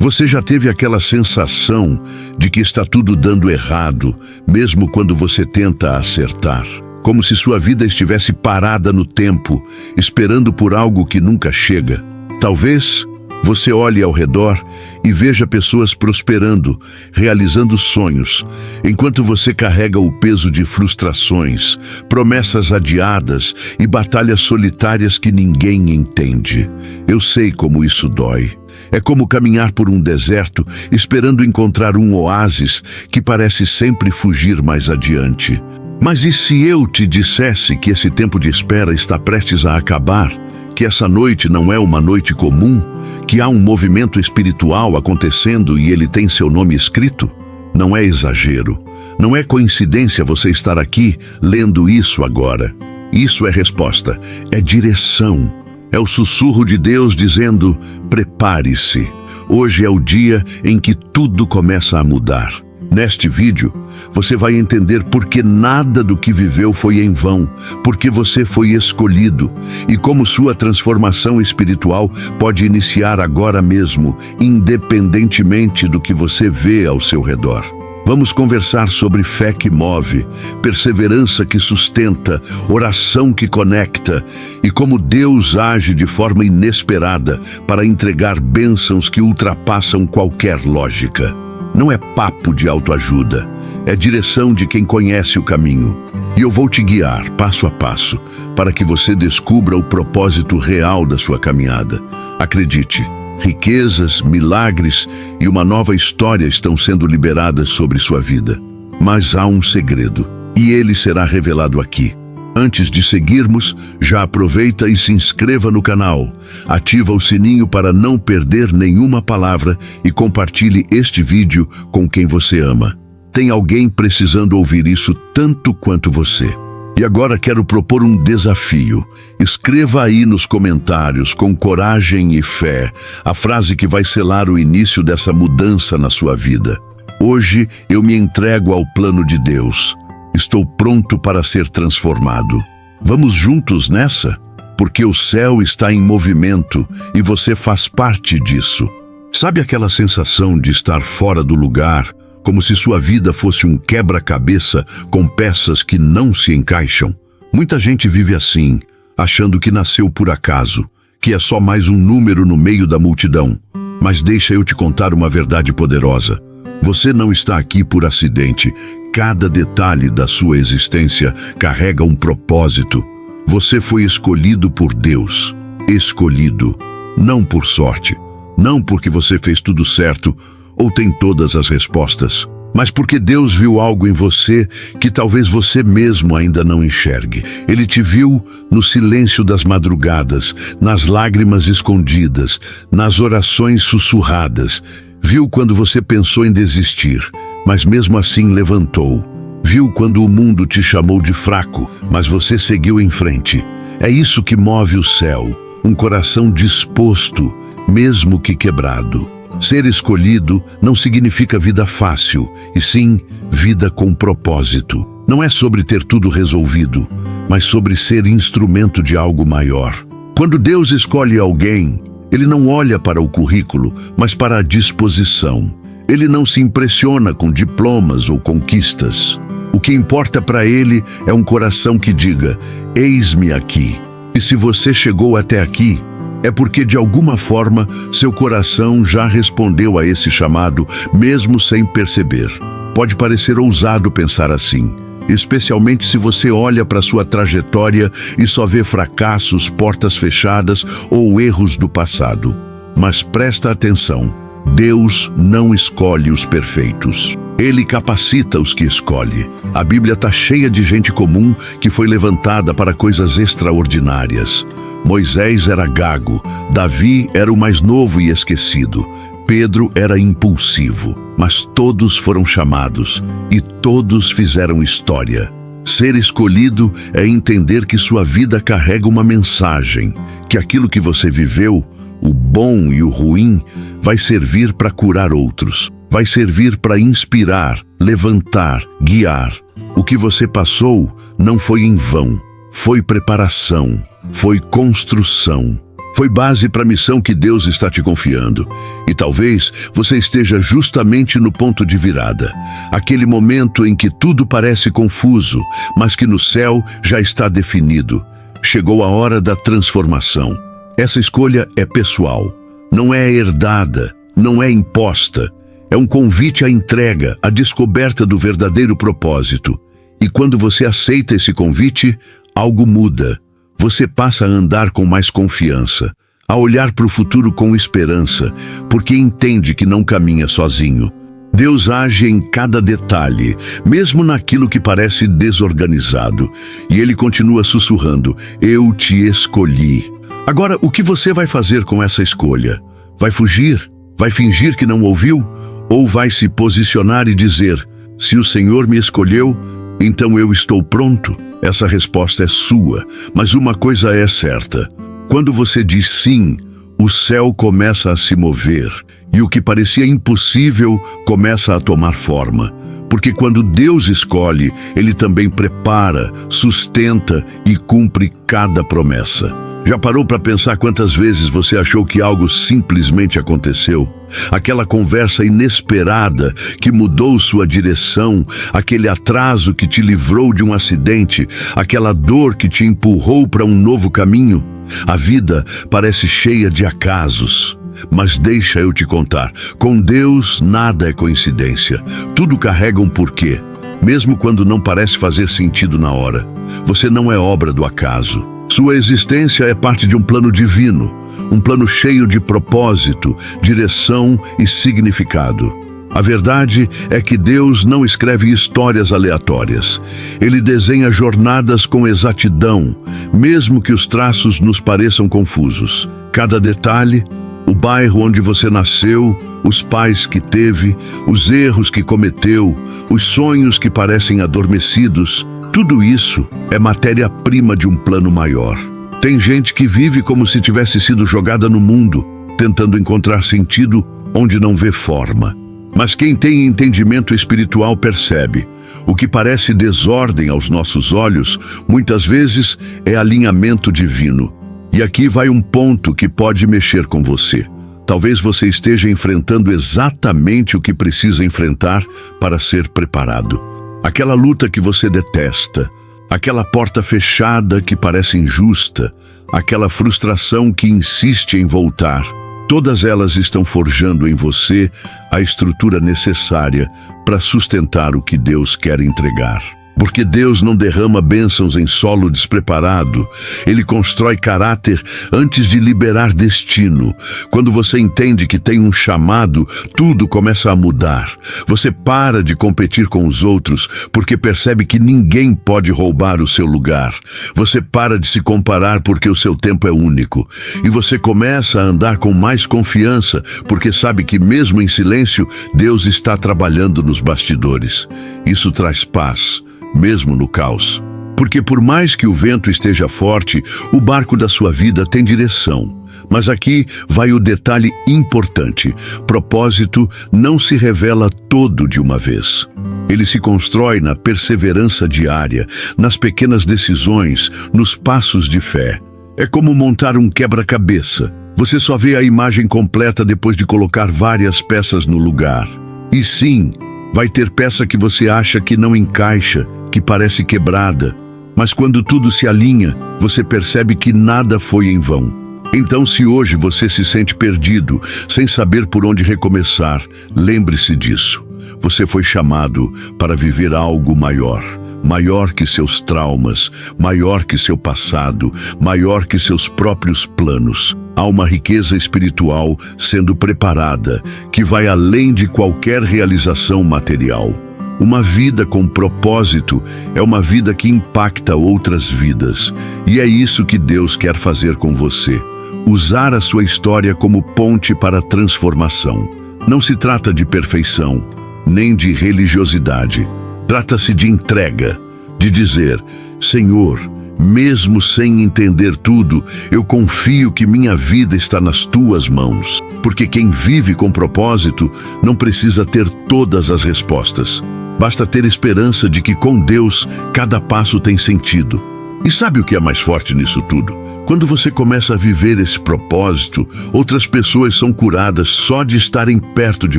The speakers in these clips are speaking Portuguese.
Você já teve aquela sensação de que está tudo dando errado, mesmo quando você tenta acertar? Como se sua vida estivesse parada no tempo, esperando por algo que nunca chega. Talvez você olhe ao redor e veja pessoas prosperando, realizando sonhos, enquanto você carrega o peso de frustrações, promessas adiadas e batalhas solitárias que ninguém entende. Eu sei como isso dói. É como caminhar por um deserto, esperando encontrar um oásis que parece sempre fugir mais adiante. Mas e se eu te dissesse que esse tempo de espera está prestes a acabar? Que essa noite não é uma noite comum? Que há um movimento espiritual acontecendo e ele tem seu nome escrito? Não é exagero. Não é coincidência você estar aqui lendo isso agora. Isso é resposta. É direção. É o sussurro de Deus dizendo: prepare-se. Hoje é o dia em que tudo começa a mudar. Neste vídeo, você vai entender por que nada do que viveu foi em vão, porque você foi escolhido e como sua transformação espiritual pode iniciar agora mesmo, independentemente do que você vê ao seu redor. Vamos conversar sobre fé que move, perseverança que sustenta, oração que conecta e como Deus age de forma inesperada para entregar bênçãos que ultrapassam qualquer lógica. Não é papo de autoajuda, é direção de quem conhece o caminho. E eu vou te guiar passo a passo para que você descubra o propósito real da sua caminhada. Acredite, riquezas, milagres e uma nova história estão sendo liberadas sobre sua vida. Mas há um segredo, e ele será revelado aqui. Antes de seguirmos, já aproveita e se inscreva no canal. Ativa o sininho para não perder nenhuma palavra e compartilhe este vídeo com quem você ama. Tem alguém precisando ouvir isso tanto quanto você. E agora quero propor um desafio. Escreva aí nos comentários, com coragem e fé, a frase que vai selar o início dessa mudança na sua vida. Hoje eu me entrego ao plano de Deus. Estou pronto para ser transformado. Vamos juntos nessa? Porque o céu está em movimento e você faz parte disso. Sabe aquela sensação de estar fora do lugar, como se sua vida fosse um quebra-cabeça com peças que não se encaixam? Muita gente vive assim, achando que nasceu por acaso, que é só mais um número no meio da multidão. Mas deixa eu te contar uma verdade poderosa. Você não está aqui por acidente. Cada detalhe da sua existência carrega um propósito. Você foi escolhido por Deus. Escolhido. Não por sorte. Não porque você fez tudo certo ou tem todas as respostas. Mas porque Deus viu algo em você que talvez você mesmo ainda não enxergue. Ele te viu no silêncio das madrugadas, nas lágrimas escondidas, nas orações sussurradas. Viu quando você pensou em desistir, mas mesmo assim levantou. Viu quando o mundo te chamou de fraco, mas você seguiu em frente. É isso que move o céu, um coração disposto, mesmo que quebrado. Ser escolhido não significa vida fácil, e sim vida com propósito. Não é sobre ter tudo resolvido, mas sobre ser instrumento de algo maior. Quando Deus escolhe alguém, Ele não olha para o currículo, mas para a disposição. Ele não se impressiona com diplomas ou conquistas. O que importa para ele é um coração que diga: eis-me aqui. E se você chegou até aqui, é porque de alguma forma seu coração já respondeu a esse chamado, mesmo sem perceber. Pode parecer ousado pensar assim, especialmente se você olha para sua trajetória e só vê fracassos, portas fechadas ou erros do passado. Mas presta atenção, Deus não escolhe os perfeitos. Ele capacita os que escolhe. A Bíblia está cheia de gente comum que foi levantada para coisas extraordinárias. Moisés era gago, Davi era o mais novo e esquecido, Pedro era impulsivo, mas todos foram chamados e todos fizeram história. Ser escolhido é entender que sua vida carrega uma mensagem, que aquilo que você viveu, o bom e o ruim, vai servir para curar outros, vai servir para inspirar, levantar, guiar. O que você passou não foi em vão, foi preparação, foi construção. Foi base para a missão que Deus está te confiando. E talvez você esteja justamente no ponto de virada. Aquele momento em que tudo parece confuso, mas que no céu já está definido. Chegou a hora da transformação. Essa escolha é pessoal. Não é herdada, não é imposta. É um convite à entrega, à descoberta do verdadeiro propósito. E quando você aceita esse convite, algo muda. Você passa a andar com mais confiança, a olhar para o futuro com esperança, porque entende que não caminha sozinho. Deus age em cada detalhe, mesmo naquilo que parece desorganizado. E Ele continua sussurrando: eu te escolhi. Agora, o que você vai fazer com essa escolha? Vai fugir? Vai fingir que não ouviu? Ou vai se posicionar e dizer: se o Senhor me escolheu, então eu estou pronto? Essa resposta é sua, mas uma coisa é certa. Quando você diz sim, o céu começa a se mover, e o que parecia impossível começa a tomar forma. Porque quando Deus escolhe, Ele também prepara, sustenta e cumpre cada promessa. Já parou para pensar quantas vezes você achou que algo simplesmente aconteceu? Aquela conversa inesperada que mudou sua direção, aquele atraso que te livrou de um acidente, aquela dor que te empurrou para um novo caminho? A vida parece cheia de acasos. Mas deixa eu te contar, com Deus nada é coincidência. Tudo carrega um porquê, mesmo quando não parece fazer sentido na hora. Você não é obra do acaso. Sua existência é parte de um plano divino, um plano cheio de propósito, direção e significado. A verdade é que Deus não escreve histórias aleatórias. Ele desenha jornadas com exatidão, mesmo que os traços nos pareçam confusos. Cada detalhe, o bairro onde você nasceu, os pais que teve, os erros que cometeu, os sonhos que parecem adormecidos, tudo isso é matéria-prima de um plano maior. Tem gente que vive como se tivesse sido jogada no mundo, tentando encontrar sentido onde não vê forma. Mas quem tem entendimento espiritual percebe. O que parece desordem aos nossos olhos, muitas vezes é alinhamento divino. E aqui vai um ponto que pode mexer com você. Talvez você esteja enfrentando exatamente o que precisa enfrentar para ser preparado. Aquela luta que você detesta, aquela porta fechada que parece injusta, aquela frustração que insiste em voltar, todas elas estão forjando em você a estrutura necessária para sustentar o que Deus quer entregar. Porque Deus não derrama bênçãos em solo despreparado. Ele constrói caráter antes de liberar destino. Quando você entende que tem um chamado, tudo começa a mudar. Você para de competir com os outros, porque percebe que ninguém pode roubar o seu lugar. Você para de se comparar porque o seu tempo é único. E você começa a andar com mais confiança, porque sabe que mesmo em silêncio, Deus está trabalhando nos bastidores. Isso traz paz, mesmo no caos. Porque por mais que o vento esteja forte, o barco da sua vida tem direção. Mas aqui vai o detalhe importante: propósito não se revela todo de uma vez. Ele se constrói na perseverança diária, nas pequenas decisões, nos passos de fé. É como montar um quebra-cabeça. Você só vê a imagem completa depois de colocar várias peças no lugar. E sim, vai ter peça que você acha que não encaixa, que parece quebrada, mas quando tudo se alinha, você percebe que nada foi em vão. Então, se hoje você se sente perdido, sem saber por onde recomeçar, lembre-se disso. Você foi chamado para viver algo maior. Maior que seus traumas, maior que seu passado, maior que seus próprios planos. Há uma riqueza espiritual sendo preparada, que vai além de qualquer realização material. Uma vida com propósito é uma vida que impacta outras vidas. E é isso que Deus quer fazer com você. Usar a sua história como ponte para a transformação. Não se trata de perfeição, nem de religiosidade. Trata-se de entrega, de dizer: Senhor, mesmo sem entender tudo, eu confio que minha vida está nas tuas mãos. Porque quem vive com propósito não precisa ter todas as respostas. Basta ter esperança de que com Deus cada passo tem sentido. E sabe o que é mais forte nisso tudo? Quando você começa a viver esse propósito, outras pessoas são curadas só de estarem perto de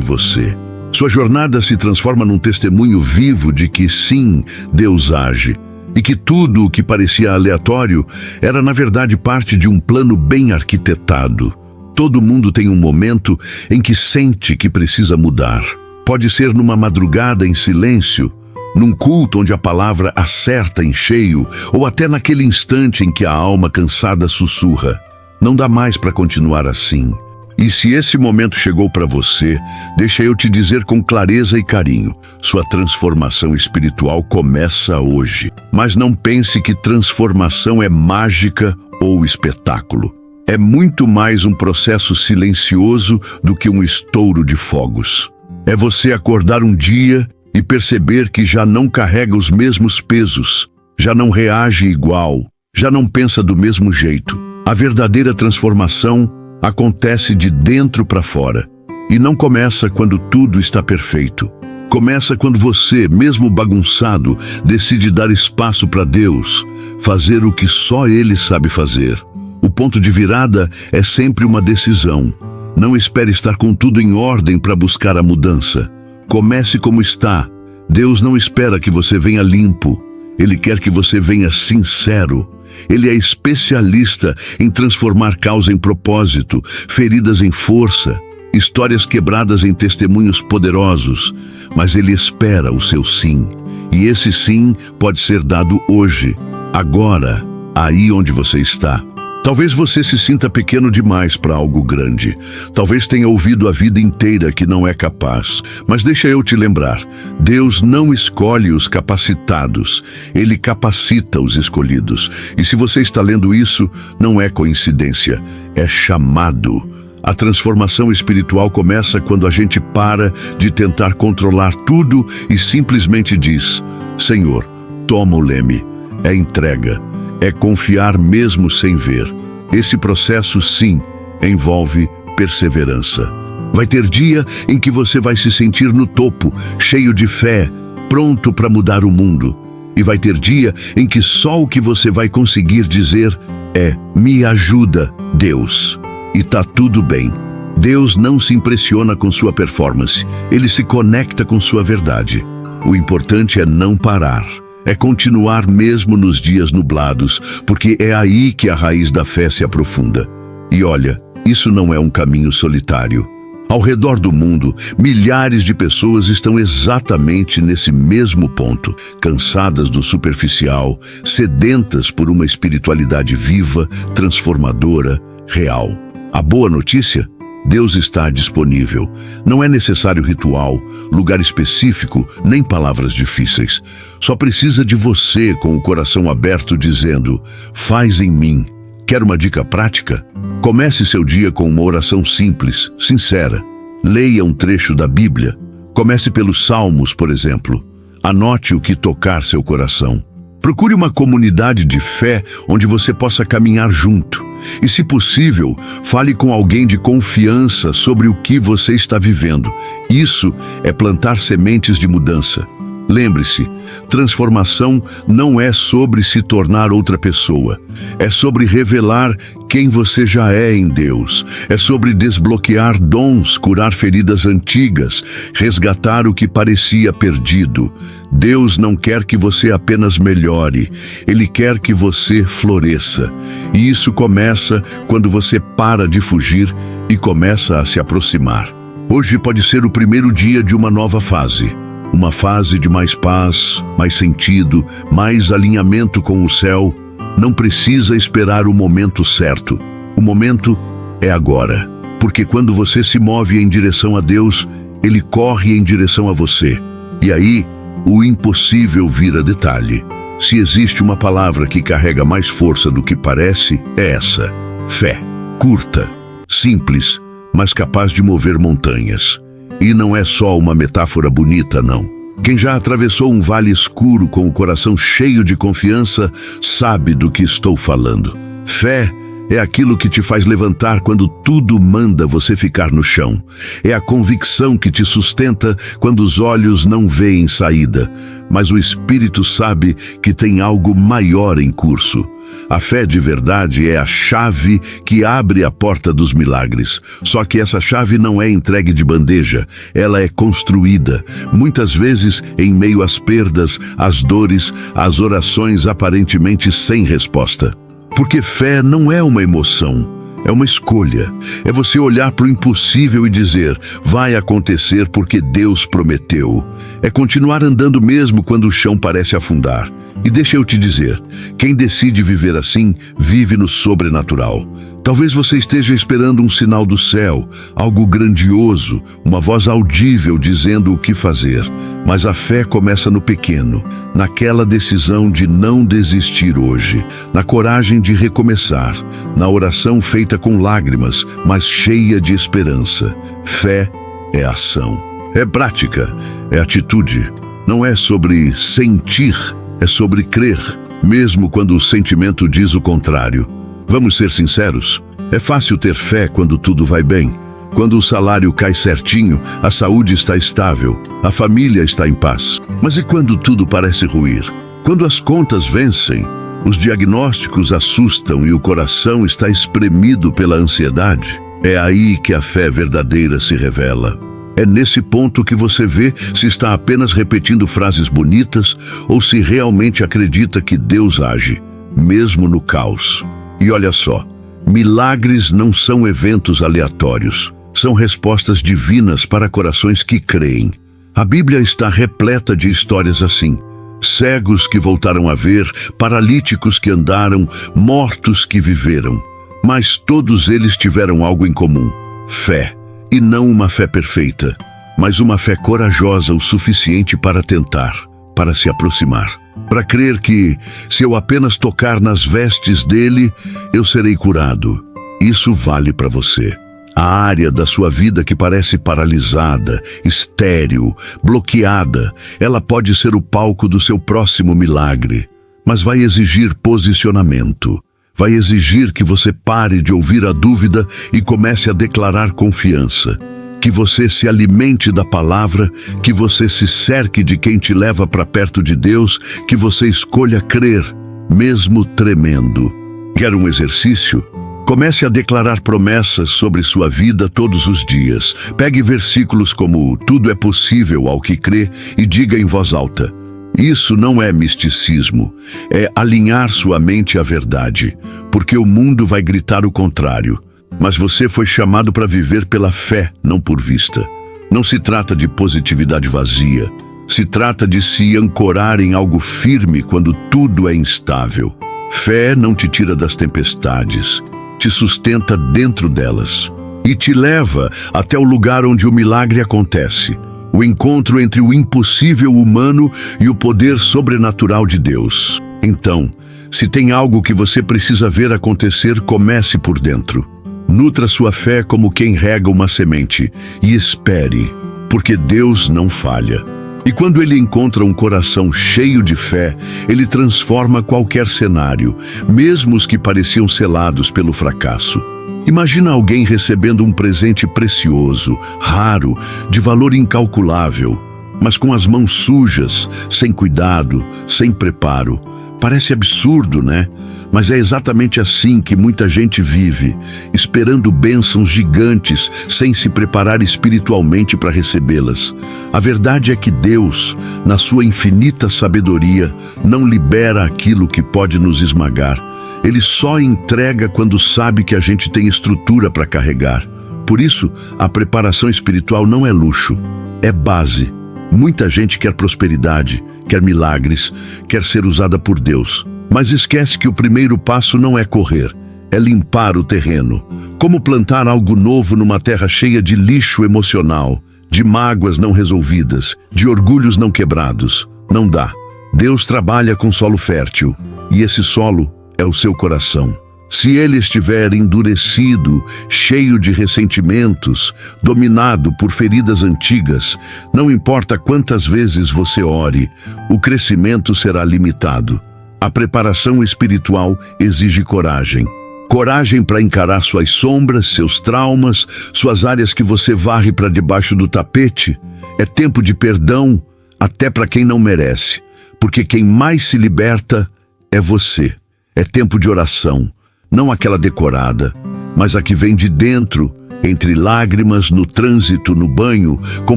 você. Sua jornada se transforma num testemunho vivo de que sim, Deus age, e que tudo o que parecia aleatório era na verdade parte de um plano bem arquitetado. Todo mundo tem um momento em que sente que precisa mudar. Pode ser numa madrugada em silêncio, num culto onde a palavra acerta em cheio, ou até naquele instante em que a alma cansada sussurra: não dá mais para continuar assim. E se esse momento chegou para você, deixa eu te dizer com clareza e carinho: sua transformação espiritual começa hoje. Mas não pense que transformação é mágica ou espetáculo. É muito mais um processo silencioso do que um estouro de fogos. É você acordar um dia e perceber que já não carrega os mesmos pesos, já não reage igual, já não pensa do mesmo jeito. A verdadeira transformação acontece de dentro para fora e não começa quando tudo está perfeito. Começa quando você, mesmo bagunçado, decide dar espaço para Deus, fazer o que só Ele sabe fazer. O ponto de virada é sempre uma decisão. Não espere estar com tudo em ordem para buscar a mudança. Comece como está. Deus não espera que você venha limpo. Ele quer que você venha sincero. Ele é especialista em transformar causa em propósito, feridas em força, histórias quebradas em testemunhos poderosos. Mas Ele espera o seu sim. E esse sim pode ser dado hoje, agora, aí onde você está. Talvez você se sinta pequeno demais para algo grande. Talvez tenha ouvido a vida inteira que não é capaz. Mas deixa eu te lembrar, Deus não escolhe os capacitados, Ele capacita os escolhidos. E se você está lendo isso, não é coincidência, é chamado. A transformação espiritual começa quando a gente para de tentar controlar tudo e simplesmente diz: Senhor, toma o leme. É entrega. É confiar mesmo sem ver. Esse processo, sim, envolve perseverança. Vai ter dia em que você vai se sentir no topo, cheio de fé, pronto para mudar o mundo. E vai ter dia em que só o que você vai conseguir dizer é: me ajuda, Deus. E tá tudo bem. Deus não se impressiona com sua performance. Ele se conecta com sua verdade. O importante é não parar. É continuar mesmo nos dias nublados, porque é aí que a raiz da fé se aprofunda. E olha, isso não é um caminho solitário. Ao redor do mundo, milhares de pessoas estão exatamente nesse mesmo ponto, cansadas do superficial, sedentas por uma espiritualidade viva, transformadora, real. A boa notícia? Deus está disponível. Não é necessário ritual, lugar específico, nem palavras difíceis. Só precisa de você com o coração aberto dizendo: faz em mim. Quer uma dica prática? Comece seu dia com uma oração simples, sincera. Leia um trecho da Bíblia. Comece pelos Salmos, por exemplo. Anote o que tocar seu coração. Procure uma comunidade de fé onde você possa caminhar junto. E, se possível, fale com alguém de confiança sobre o que você está vivendo. Isso é plantar sementes de mudança. Lembre-se, transformação não é sobre se tornar outra pessoa. É sobre revelar quem você já é em Deus. É sobre desbloquear dons, curar feridas antigas, resgatar o que parecia perdido. Deus não quer que você apenas melhore. Ele quer que você floresça. E isso começa quando você para de fugir e começa a se aproximar. Hoje pode ser o primeiro dia de uma nova fase. Uma fase de mais paz, mais sentido, mais alinhamento com o céu. Não precisa esperar o momento certo. O momento é agora. Porque quando você se move em direção a Deus, Ele corre em direção a você. E aí, o impossível vira detalhe. Se existe uma palavra que carrega mais força do que parece, é essa: fé. Curta, simples, mas capaz de mover montanhas. E não é só uma metáfora bonita, não. Quem já atravessou um vale escuro com o coração cheio de confiança sabe do que estou falando. Fé é aquilo que te faz levantar quando tudo manda você ficar no chão. É a convicção que te sustenta quando os olhos não veem saída, mas o espírito sabe que tem algo maior em curso. A fé de verdade é a chave que abre a porta dos milagres. Só que essa chave não é entregue de bandeja, ela é construída, muitas vezes em meio às perdas, às dores, às orações aparentemente sem resposta. Porque fé não é uma emoção, é uma escolha. É você olhar para o impossível e dizer, vai acontecer porque Deus prometeu. É continuar andando mesmo quando o chão parece afundar. E deixa eu te dizer, quem decide viver assim, vive no sobrenatural. Talvez você esteja esperando um sinal do céu, algo grandioso, uma voz audível dizendo o que fazer. Mas a fé começa no pequeno, naquela decisão de não desistir hoje, na coragem de recomeçar, na oração feita com lágrimas, mas cheia de esperança. Fé é ação, é prática, é atitude. Não é sobre sentir, é sobre crer, mesmo quando o sentimento diz o contrário. Vamos ser sinceros, é fácil ter fé quando tudo vai bem. Quando o salário cai certinho, a saúde está estável, a família está em paz. Mas e quando tudo parece ruir? Quando as contas vencem, os diagnósticos assustam e o coração está espremido pela ansiedade? É aí que a fé verdadeira se revela. É nesse ponto que você vê se está apenas repetindo frases bonitas ou se realmente acredita que Deus age, mesmo no caos. E olha só, milagres não são eventos aleatórios, são respostas divinas para corações que creem. A Bíblia está repleta de histórias assim. Cegos que voltaram a ver, paralíticos que andaram, mortos que viveram. Mas todos eles tiveram algo em comum: fé. E não uma fé perfeita, mas uma fé corajosa o suficiente para tentar, para se aproximar, para crer que, se eu apenas tocar nas vestes dele, eu serei curado. Isso vale para você. A área da sua vida que parece paralisada, estéril, bloqueada, ela pode ser o palco do seu próximo milagre, mas vai exigir posicionamento. Vai exigir que você pare de ouvir a dúvida e comece a declarar confiança. Que você se alimente da palavra, que você se cerque de quem te leva para perto de Deus, que você escolha crer, mesmo tremendo. Quer um exercício? Comece a declarar promessas sobre sua vida todos os dias. Pegue versículos como "Tudo é possível ao que crê" e diga em voz alta. Isso não é misticismo, é alinhar sua mente à verdade, porque o mundo vai gritar o contrário. Mas você foi chamado para viver pela fé, não por vista. Não se trata de positividade vazia, se trata de se ancorar em algo firme quando tudo é instável. Fé não te tira das tempestades, te sustenta dentro delas e te leva até o lugar onde o milagre acontece. O encontro entre o impossível humano e o poder sobrenatural de Deus. Então, se tem algo que você precisa ver acontecer, comece por dentro. Nutra sua fé como quem rega uma semente e espere, porque Deus não falha. E quando Ele encontra um coração cheio de fé, Ele transforma qualquer cenário, mesmo os que pareciam selados pelo fracasso. Imagina alguém recebendo um presente precioso, raro, de valor incalculável, mas com as mãos sujas, sem cuidado, sem preparo. Parece absurdo, né? Mas é exatamente assim que muita gente vive, esperando bênçãos gigantes, sem se preparar espiritualmente para recebê-las. A verdade é que Deus, na sua infinita sabedoria, não libera aquilo que pode nos esmagar. Ele só entrega quando sabe que a gente tem estrutura para carregar. Por isso, a preparação espiritual não é luxo, é base. Muita gente quer prosperidade, quer milagres, quer ser usada por Deus. Mas esquece que o primeiro passo não é correr, é limpar o terreno. Como plantar algo novo numa terra cheia de lixo emocional, de mágoas não resolvidas, de orgulhos não quebrados? Não dá. Deus trabalha com solo fértil, e esse solo é o seu coração. Se ele estiver endurecido, cheio de ressentimentos, dominado por feridas antigas, não importa quantas vezes você ore, o crescimento será limitado. A preparação espiritual exige coragem. Coragem para encarar suas sombras, seus traumas, suas áreas que você varre para debaixo do tapete. É tempo de perdão, até para quem não merece, porque quem mais se liberta é você. É tempo de oração, não aquela decorada, mas a que vem de dentro, entre lágrimas, no trânsito, no banho, com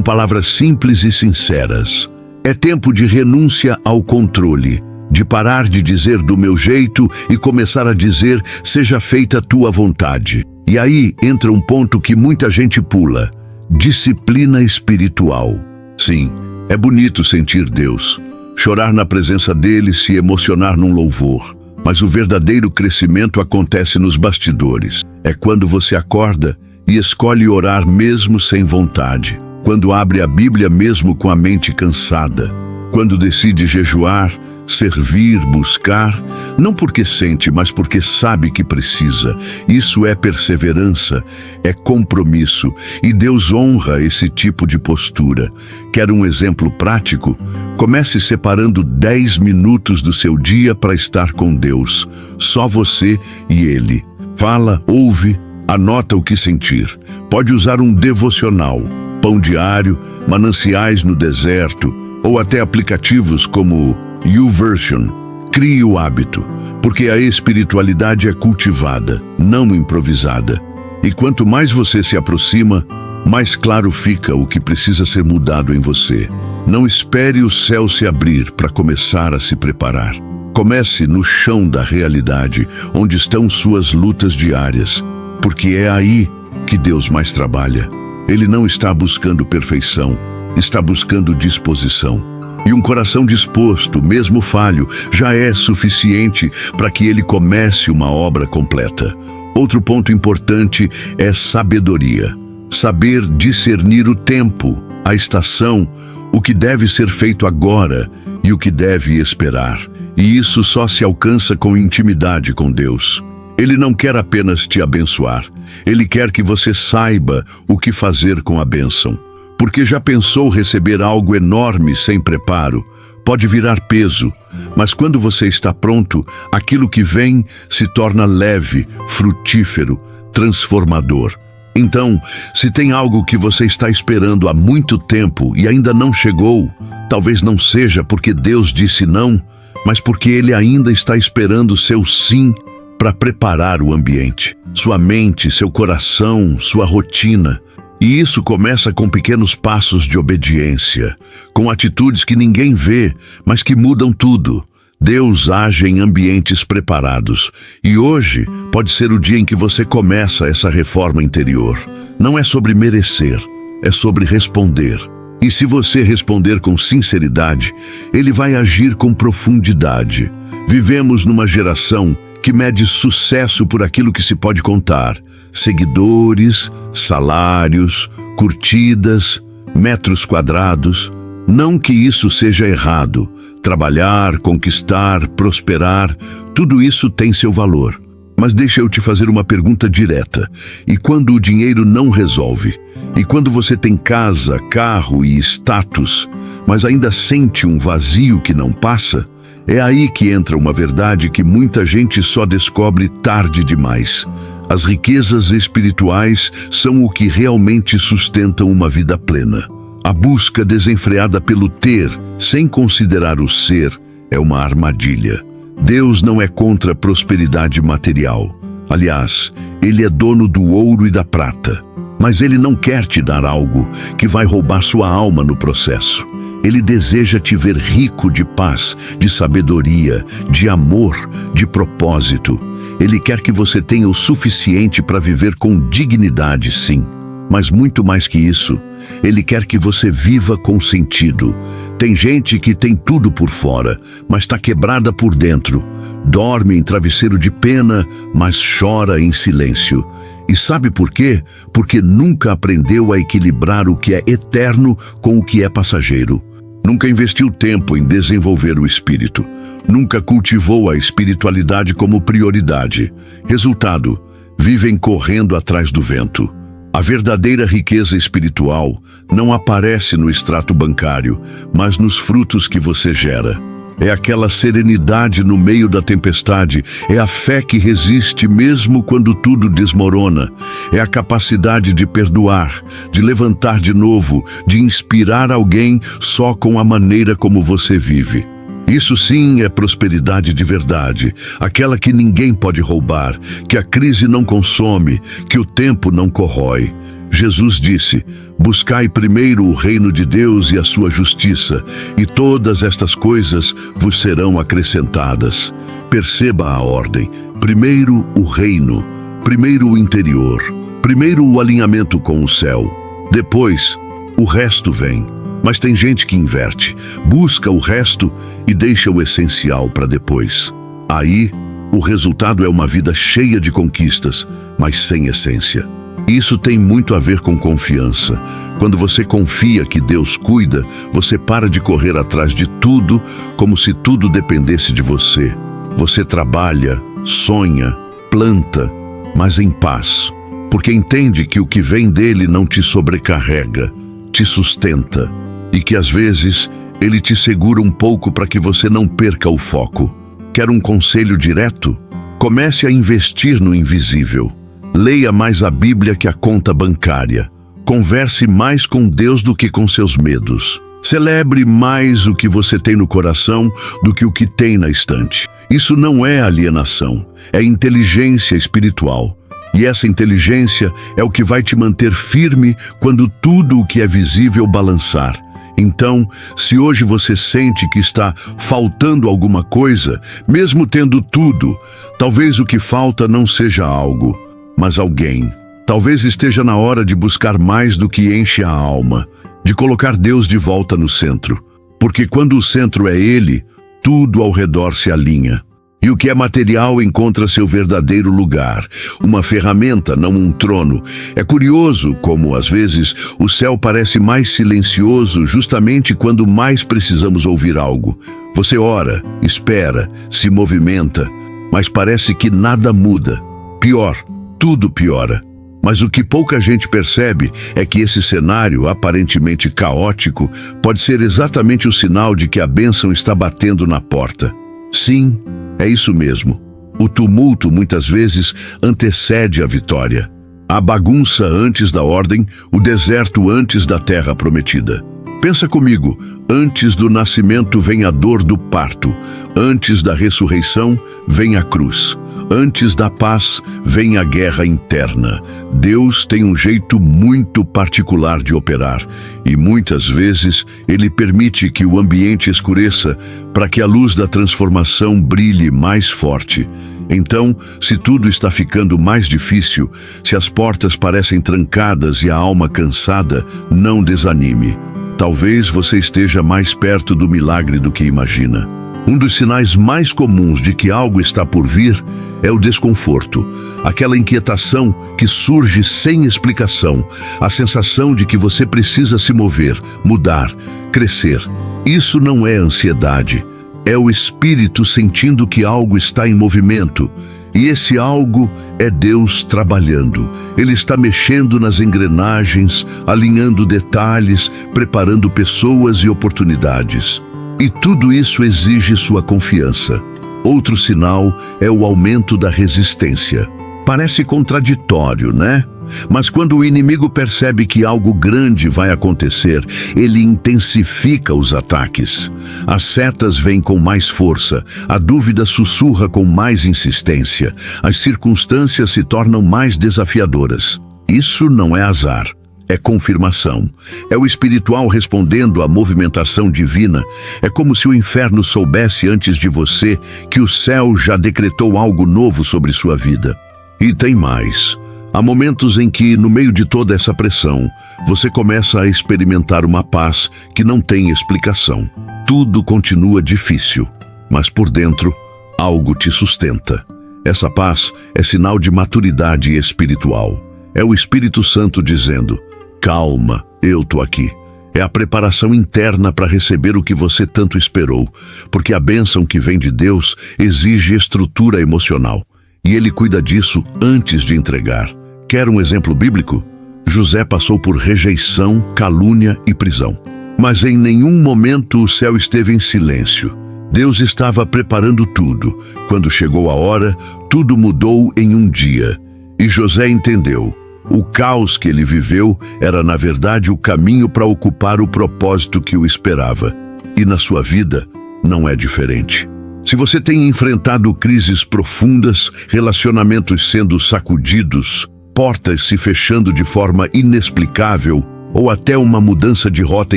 palavras simples e sinceras. É tempo de renúncia ao controle, de parar de dizer do meu jeito e começar a dizer, seja feita a tua vontade. E aí entra um ponto que muita gente pula: disciplina espiritual. Sim, é bonito sentir Deus, chorar na presença dele, se emocionar num louvor. Mas o verdadeiro crescimento acontece nos bastidores. É quando você acorda e escolhe orar mesmo sem vontade. Quando abre a Bíblia mesmo com a mente cansada. Quando decide jejuar, servir, buscar, não porque sente, mas porque sabe que precisa. Isso é perseverança, é compromisso, e Deus honra esse tipo de postura. Quer um exemplo prático? Comece separando 10 minutos do seu dia para estar com Deus, só você e Ele. Fala, ouve, anota o que sentir. Pode usar um devocional, pão diário, mananciais no deserto, ou até aplicativos como YouVersion. Crie o hábito, porque a espiritualidade é cultivada, não improvisada. E quanto mais você se aproxima, mais claro fica o que precisa ser mudado em você. Não espere o céu se abrir para começar a se preparar. Comece no chão da realidade, onde estão suas lutas diárias, porque é aí que Deus mais trabalha. Ele não está buscando perfeição, está buscando disposição. E um coração disposto, mesmo falho, já é suficiente para que ele comece uma obra completa. Outro ponto importante é sabedoria. Saber discernir o tempo, a estação, o que deve ser feito agora e o que deve esperar. E isso só se alcança com intimidade com Deus. Ele não quer apenas te abençoar. Ele quer que você saiba o que fazer com a bênção. Porque já pensou receber algo enorme sem preparo? Pode virar peso, mas quando você está pronto, aquilo que vem se torna leve, frutífero, transformador. Então, se tem algo que você está esperando há muito tempo e ainda não chegou, talvez não seja porque Deus disse não, mas porque Ele ainda está esperando seu sim para preparar o ambiente, sua mente, seu coração, sua rotina. E isso começa com pequenos passos de obediência, com atitudes que ninguém vê, mas que mudam tudo. Deus age em ambientes preparados, e hoje pode ser o dia em que você começa essa reforma interior. Não é sobre merecer, é sobre responder. E se você responder com sinceridade, Ele vai agir com profundidade. Vivemos numa geração que mede sucesso por aquilo que se pode contar: seguidores, salários, curtidas, metros quadrados. Não que isso seja errado. Trabalhar, conquistar, prosperar, tudo isso tem seu valor. Mas deixa eu te fazer uma pergunta direta. E quando o dinheiro não resolve? E quando você tem casa, carro e status, mas ainda sente um vazio que não passa? É aí que entra uma verdade que muita gente só descobre tarde demais. As riquezas espirituais são o que realmente sustentam uma vida plena. A busca desenfreada pelo ter, sem considerar o ser, é uma armadilha. Deus não é contra a prosperidade material. Aliás, Ele é dono do ouro e da prata. Mas Ele não quer te dar algo que vai roubar sua alma no processo. Ele deseja te ver rico de paz, de sabedoria, de amor, de propósito. Ele quer que você tenha o suficiente para viver com dignidade, sim. Mas muito mais que isso, Ele quer que você viva com sentido. Tem gente que tem tudo por fora, mas está quebrada por dentro. Dorme em travesseiro de pena, mas chora em silêncio. E sabe por quê? Porque nunca aprendeu a equilibrar o que é eterno com o que é passageiro. Nunca investiu tempo em desenvolver o espírito. Nunca cultivou a espiritualidade como prioridade. Resultado, vivem correndo atrás do vento. A verdadeira riqueza espiritual não aparece no extrato bancário, mas nos frutos que você gera. É aquela serenidade no meio da tempestade, é a fé que resiste mesmo quando tudo desmorona, é a capacidade de perdoar, de levantar de novo, de inspirar alguém só com a maneira como você vive. Isso sim é prosperidade de verdade, aquela que ninguém pode roubar, que a crise não consome, que o tempo não corrói. Jesus disse: buscai primeiro o reino de Deus e a sua justiça, e todas estas coisas vos serão acrescentadas. Perceba a ordem: primeiro o reino, primeiro o interior, primeiro o alinhamento com o céu, depois o resto vem. Mas tem gente que inverte, busca o resto e deixa o essencial para depois. Aí, o resultado é uma vida cheia de conquistas, mas sem essência. Isso tem muito a ver com confiança. Quando você confia que Deus cuida, você para de correr atrás de tudo como se tudo dependesse de você. Você trabalha, sonha, planta, mas em paz, porque entende que o que vem dele não te sobrecarrega, te sustenta, e que às vezes ele te segura um pouco para que você não perca o foco. Quer um conselho direto? Comece a investir no invisível. Leia mais a Bíblia que a conta bancária. Converse mais com Deus do que com seus medos. Celebre mais o que você tem no coração do que o que tem na estante. Isso não é alienação, é inteligência espiritual. E essa inteligência é o que vai te manter firme quando tudo o que é visível balançar. Então, se hoje você sente que está faltando alguma coisa, mesmo tendo tudo, talvez o que falta não seja algo, mas alguém. Talvez esteja na hora de buscar mais do que enche a alma, de colocar Deus de volta no centro. Porque quando o centro é Ele, tudo ao redor se alinha. E o que é material encontra seu verdadeiro lugar, uma ferramenta, não um trono. É curioso como, às vezes, o céu parece mais silencioso justamente quando mais precisamos ouvir algo. Você ora, espera, se movimenta, mas parece que nada muda. Pior, tudo piora. Mas o que pouca gente percebe é que esse cenário, aparentemente caótico, pode ser exatamente o sinal de que a bênção está batendo na porta. Sim, é isso mesmo. O tumulto muitas vezes antecede a vitória. A bagunça antes da ordem, o deserto antes da terra prometida. Pensa comigo, antes do nascimento vem a dor do parto, antes da ressurreição vem a cruz, antes da paz vem a guerra interna. Deus tem um jeito muito particular de operar e muitas vezes Ele permite que o ambiente escureça para que a luz da transformação brilhe mais forte. Então, se tudo está ficando mais difícil, se as portas parecem trancadas e a alma cansada, não desanime. Talvez você esteja mais perto do milagre do que imagina. Um dos sinais mais comuns de que algo está por vir é o desconforto, aquela inquietação que surge sem explicação, a sensação de que você precisa se mover, mudar, crescer. Isso não é ansiedade, é o espírito sentindo que algo está em movimento. E esse algo é Deus trabalhando. Ele está mexendo nas engrenagens, alinhando detalhes, preparando pessoas e oportunidades. E tudo isso exige sua confiança. Outro sinal é o aumento da resistência. Parece contraditório, né? Mas quando o inimigo percebe que algo grande vai acontecer, ele intensifica os ataques. As setas vêm com mais força, a dúvida sussurra com mais insistência, as circunstâncias se tornam mais desafiadoras. Isso não é azar, é confirmação. É o espiritual respondendo à movimentação divina. É como se o inferno soubesse antes de você que o céu já decretou algo novo sobre sua vida. E tem mais. Há momentos em que, no meio de toda essa pressão, você começa a experimentar uma paz que não tem explicação. Tudo continua difícil, mas por dentro, algo te sustenta. Essa paz é sinal de maturidade espiritual. É o Espírito Santo dizendo: calma, eu tô aqui. É a preparação interna para receber o que você tanto esperou, porque a bênção que vem de Deus exige estrutura emocional, e Ele cuida disso antes de entregar. Quer um exemplo bíblico? José passou por rejeição, calúnia e prisão. Mas em nenhum momento o céu esteve em silêncio. Deus estava preparando tudo. Quando chegou a hora, tudo mudou em um dia. E José entendeu. O caos que ele viveu era, na verdade, o caminho para ocupar o propósito que o esperava. E na sua vida, não é diferente. Se você tem enfrentado crises profundas, relacionamentos sendo sacudidos, portas se fechando de forma inexplicável ou até uma mudança de rota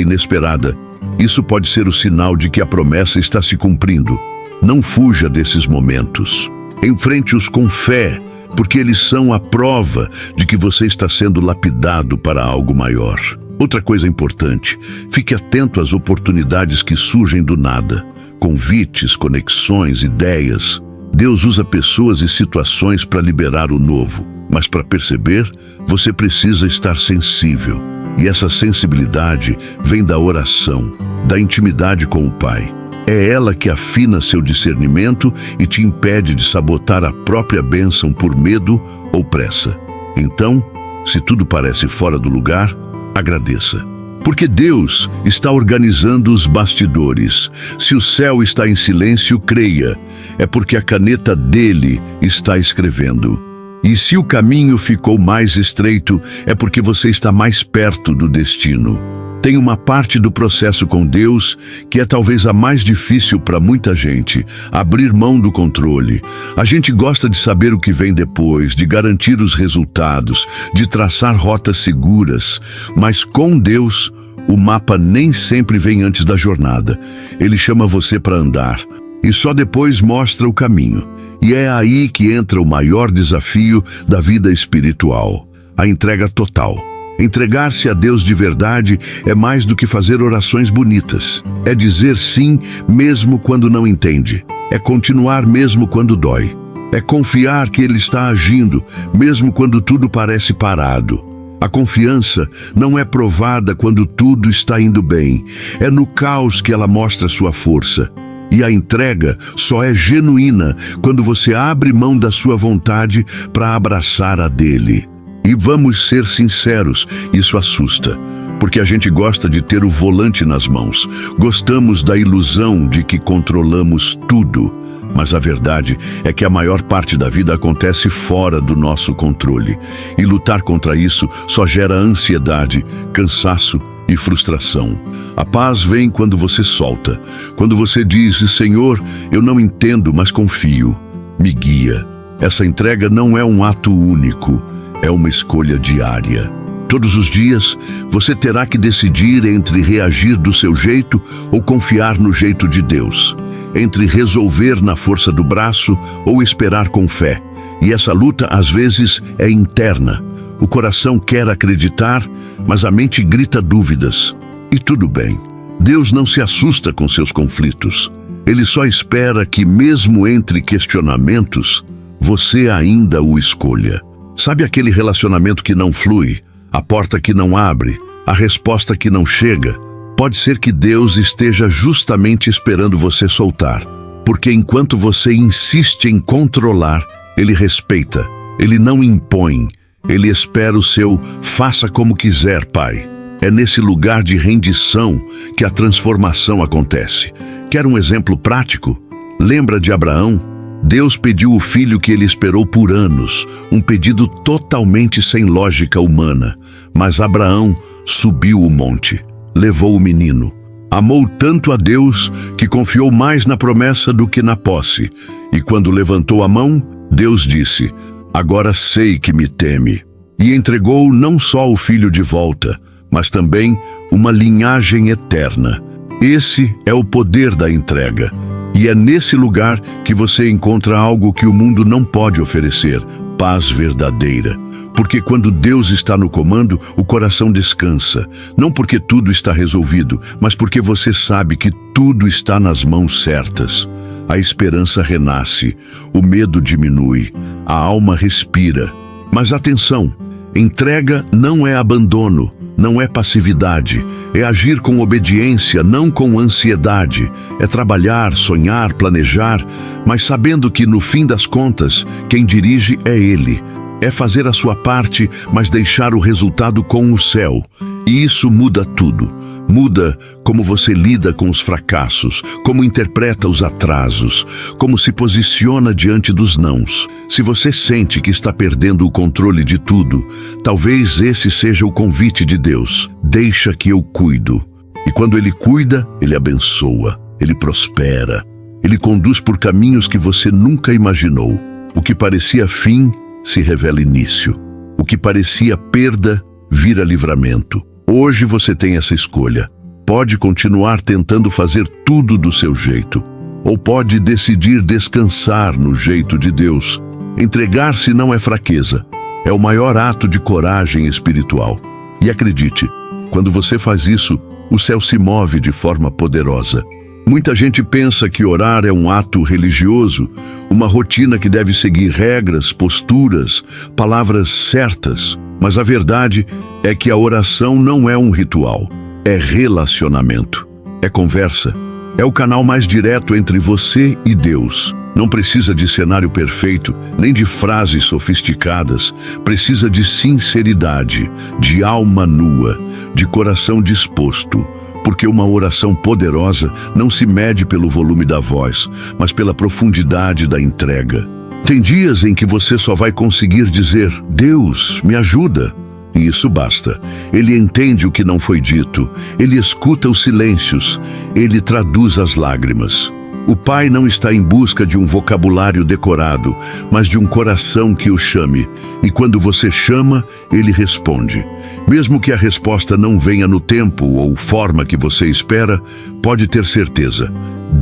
inesperada, isso pode ser o sinal de que a promessa está se cumprindo. Não fuja desses momentos. Enfrente-os com fé, porque eles são a prova de que você está sendo lapidado para algo maior. Outra coisa importante, fique atento às oportunidades que surgem do nada. Convites, conexões, ideias. Deus usa pessoas e situações para liberar o novo. Mas para perceber, você precisa estar sensível. E essa sensibilidade vem da oração, da intimidade com o Pai. É ela que afina seu discernimento e te impede de sabotar a própria bênção por medo ou pressa. Então, se tudo parece fora do lugar, agradeça. Porque Deus está organizando os bastidores. Se o céu está em silêncio, creia. É porque a caneta dele está escrevendo. E se o caminho ficou mais estreito, é porque você está mais perto do destino. Tem uma parte do processo com Deus que é talvez a mais difícil para muita gente: abrir mão do controle. A gente gosta de saber o que vem depois, de garantir os resultados, de traçar rotas seguras. Mas com Deus, o mapa nem sempre vem antes da jornada. Ele chama você para andar e só depois mostra o caminho. E é aí que entra o maior desafio da vida espiritual: a entrega total. Entregar-se a Deus de verdade é mais do que fazer orações bonitas. É dizer sim mesmo quando não entende. É continuar mesmo quando dói. É confiar que Ele está agindo, mesmo quando tudo parece parado. A confiança não é provada quando tudo está indo bem. É no caos que ela mostra sua força. E a entrega só é genuína quando você abre mão da sua vontade para abraçar a dele. E vamos ser sinceros, isso assusta, porque a gente gosta de ter o volante nas mãos. Gostamos da ilusão de que controlamos tudo. Mas a verdade é que a maior parte da vida acontece fora do nosso controle. E lutar contra isso só gera ansiedade, cansaço e frustração. A paz vem quando você solta. Quando você diz: Senhor, eu não entendo, mas confio. Me guia. Essa entrega não é um ato único. É uma escolha diária. Todos os dias, você terá que decidir entre reagir do seu jeito ou confiar no jeito de Deus. Entre resolver na força do braço ou esperar com fé. E essa luta, às vezes, é interna. O coração quer acreditar, mas a mente grita dúvidas. E tudo bem. Deus não se assusta com seus conflitos. Ele só espera que, mesmo entre questionamentos, você ainda o escolha. Sabe aquele relacionamento que não flui? A porta que não abre? A resposta que não chega? Pode ser que Deus esteja justamente esperando você soltar. Porque enquanto você insiste em controlar, Ele respeita. Ele não impõe. Ele espera o seu "faça como quiser, Pai". É nesse lugar de rendição que a transformação acontece. Quer um exemplo prático? Lembra de Abraão? Deus pediu o filho que ele esperou por anos, um pedido totalmente sem lógica humana. Mas Abraão subiu o monte, levou o menino. Amou tanto a Deus que confiou mais na promessa do que na posse. E quando levantou a mão, Deus disse: "Agora sei que me teme." E entregou não só o filho de volta, mas também uma linhagem eterna. Esse é o poder da entrega. E é nesse lugar que você encontra algo que o mundo não pode oferecer: paz verdadeira. Porque quando Deus está no comando, o coração descansa. Não porque tudo está resolvido, mas porque você sabe que tudo está nas mãos certas. A esperança renasce, o medo diminui, a alma respira. Mas atenção, entrega não é abandono. Não é passividade, é agir com obediência, não com ansiedade. É trabalhar, sonhar, planejar, mas sabendo que, no fim das contas, quem dirige é Ele. É fazer a sua parte, mas deixar o resultado com o céu. E isso muda tudo. Muda como você lida com os fracassos, como interpreta os atrasos, como se posiciona diante dos nãos. Se você sente que está perdendo o controle de tudo, talvez esse seja o convite de Deus: deixa que eu cuido. E quando Ele cuida, Ele abençoa. Ele prospera. Ele conduz por caminhos que você nunca imaginou. O que parecia fim se revela início. O que parecia perda vira livramento. Hoje você tem essa escolha. Pode continuar tentando fazer tudo do seu jeito, ou pode decidir descansar no jeito de Deus. Entregar-se não é fraqueza, é o maior ato de coragem espiritual. E acredite, quando você faz isso, o céu se move de forma poderosa. Muita gente pensa que orar é um ato religioso, uma rotina que deve seguir regras, posturas, palavras certas. Mas a verdade é que a oração não é um ritual, é relacionamento, é conversa, é o canal mais direto entre você e Deus. Não precisa de cenário perfeito, nem de frases sofisticadas, precisa de sinceridade, de alma nua, de coração disposto. Porque uma oração poderosa não se mede pelo volume da voz, mas pela profundidade da entrega. Tem dias em que você só vai conseguir dizer: Deus, me ajuda. E isso basta. Ele entende o que não foi dito, ele escuta os silêncios, ele traduz as lágrimas. O Pai não está em busca de um vocabulário decorado, mas de um coração que o chame. E quando você chama, ele responde. Mesmo que a resposta não venha no tempo ou forma que você espera, pode ter certeza.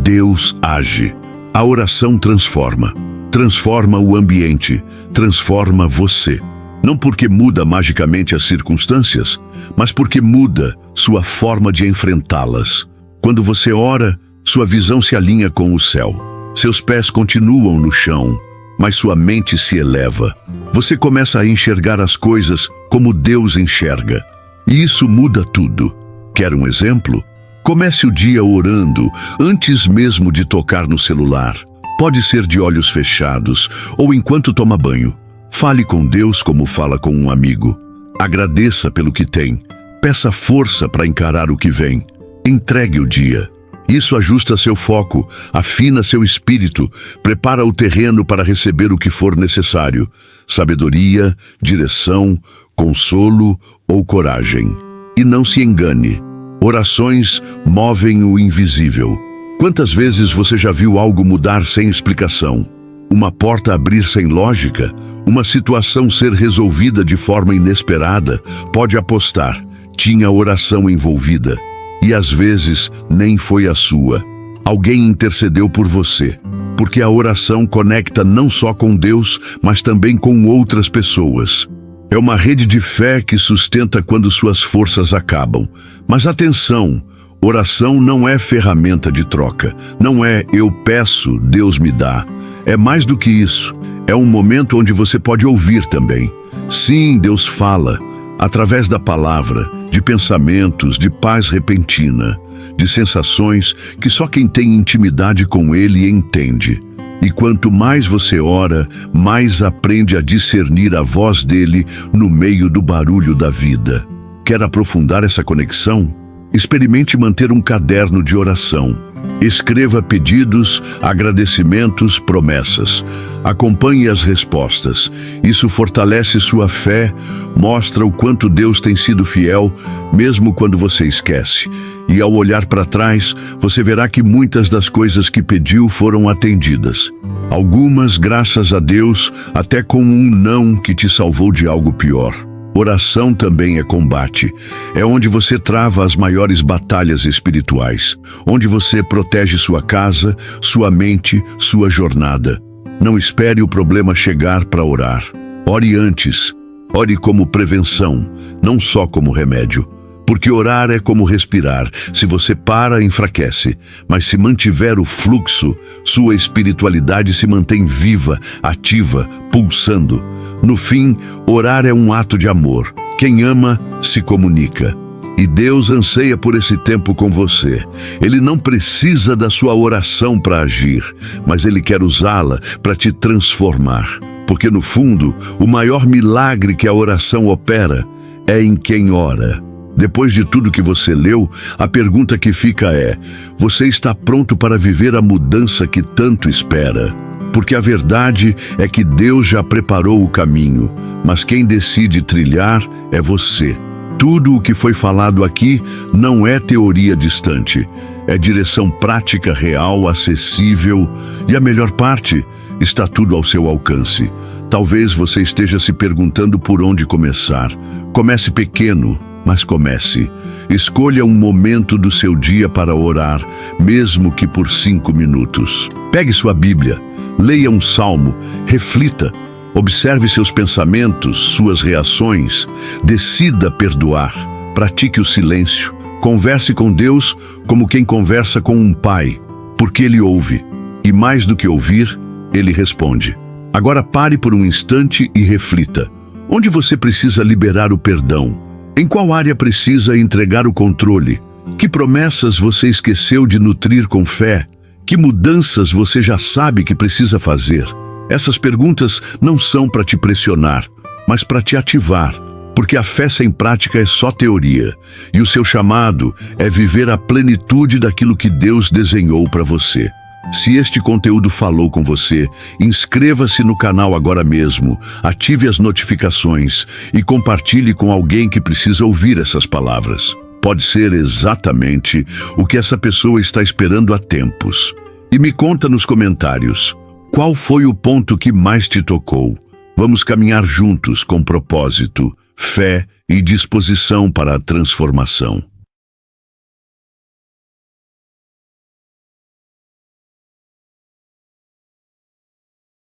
Deus age. A oração transforma. Transforma o ambiente, transforma você. Não porque muda magicamente as circunstâncias, mas porque muda sua forma de enfrentá-las. Quando você ora, sua visão se alinha com o céu. Seus pés continuam no chão, mas sua mente se eleva. Você começa a enxergar as coisas como Deus enxerga. E isso muda tudo. Quer um exemplo? Comece o dia orando antes mesmo de tocar no celular. Pode ser de olhos fechados ou enquanto toma banho. Fale com Deus como fala com um amigo. Agradeça pelo que tem. Peça força para encarar o que vem. Entregue o dia. Isso ajusta seu foco, afina seu espírito, prepara o terreno para receber o que for necessário. Sabedoria, direção, consolo ou coragem. E não se engane. Orações movem o invisível. Quantas vezes você já viu algo mudar sem explicação? Uma porta abrir sem lógica? Uma situação ser resolvida de forma inesperada? Pode apostar, tinha oração envolvida. E às vezes nem foi a sua. Alguém intercedeu por você. Porque a oração conecta não só com Deus, mas também com outras pessoas. É uma rede de fé que sustenta quando suas forças acabam. Mas atenção! Oração não é ferramenta de troca. Não é eu peço, Deus me dá. É mais do que isso. É um momento onde você pode ouvir também. Sim, Deus fala. Através da palavra, de pensamentos, de paz repentina, de sensações que só quem tem intimidade com Ele entende. E quanto mais você ora, mais aprende a discernir a voz dele no meio do barulho da vida. Quer aprofundar essa conexão? Experimente manter um caderno de oração. Escreva pedidos, agradecimentos, promessas. Acompanhe as respostas. Isso fortalece sua fé, mostra o quanto Deus tem sido fiel, mesmo quando você esquece. E ao olhar para trás, você verá que muitas das coisas que pediu foram atendidas. Algumas, graças a Deus, até com um não que te salvou de algo pior. Oração também é combate. É onde você trava as maiores batalhas espirituais. Onde você protege sua casa, sua mente, sua jornada. Não espere o problema chegar para orar. Ore antes. Ore como prevenção, não só como remédio. Porque orar é como respirar. Se você para, enfraquece. Mas se mantiver o fluxo, sua espiritualidade se mantém viva, ativa, pulsando. No fim, orar é um ato de amor. Quem ama, se comunica. E Deus anseia por esse tempo com você. Ele não precisa da sua oração para agir, mas Ele quer usá-la para te transformar. Porque no fundo, o maior milagre que a oração opera é em quem ora. Depois de tudo que você leu, a pergunta que fica é: você está pronto para viver a mudança que tanto espera? Porque a verdade é que Deus já preparou o caminho, mas quem decide trilhar é você. Tudo o que foi falado aqui não é teoria distante, É direção prática, real, acessível e a melhor parte, está tudo ao seu alcance. Talvez você esteja se perguntando por onde começar. Comece pequeno, mas comece. Escolha um momento do seu dia para orar, mesmo que por 5 minutos. Pegue sua Bíblia, leia um salmo, reflita, observe seus pensamentos, suas reações, decida perdoar, pratique o silêncio, converse com Deus como quem conversa com um pai, porque Ele ouve, e mais do que ouvir, Ele responde. Agora pare por um instante e reflita. Onde você precisa liberar o perdão? Em qual área precisa entregar o controle? Que promessas você esqueceu de nutrir com fé? Que mudanças você já sabe que precisa fazer? Essas perguntas não são para te pressionar, mas para te ativar, porque a fé sem prática é só teoria, e o seu chamado é viver a plenitude daquilo que Deus desenhou para você. Se este conteúdo falou com você, inscreva-se no canal agora mesmo, ative as notificações e compartilhe com alguém que precisa ouvir essas palavras. Pode ser exatamente o que essa pessoa está esperando há tempos. E me conta nos comentários, qual foi o ponto que mais te tocou? Vamos caminhar juntos com propósito, fé e disposição para a transformação.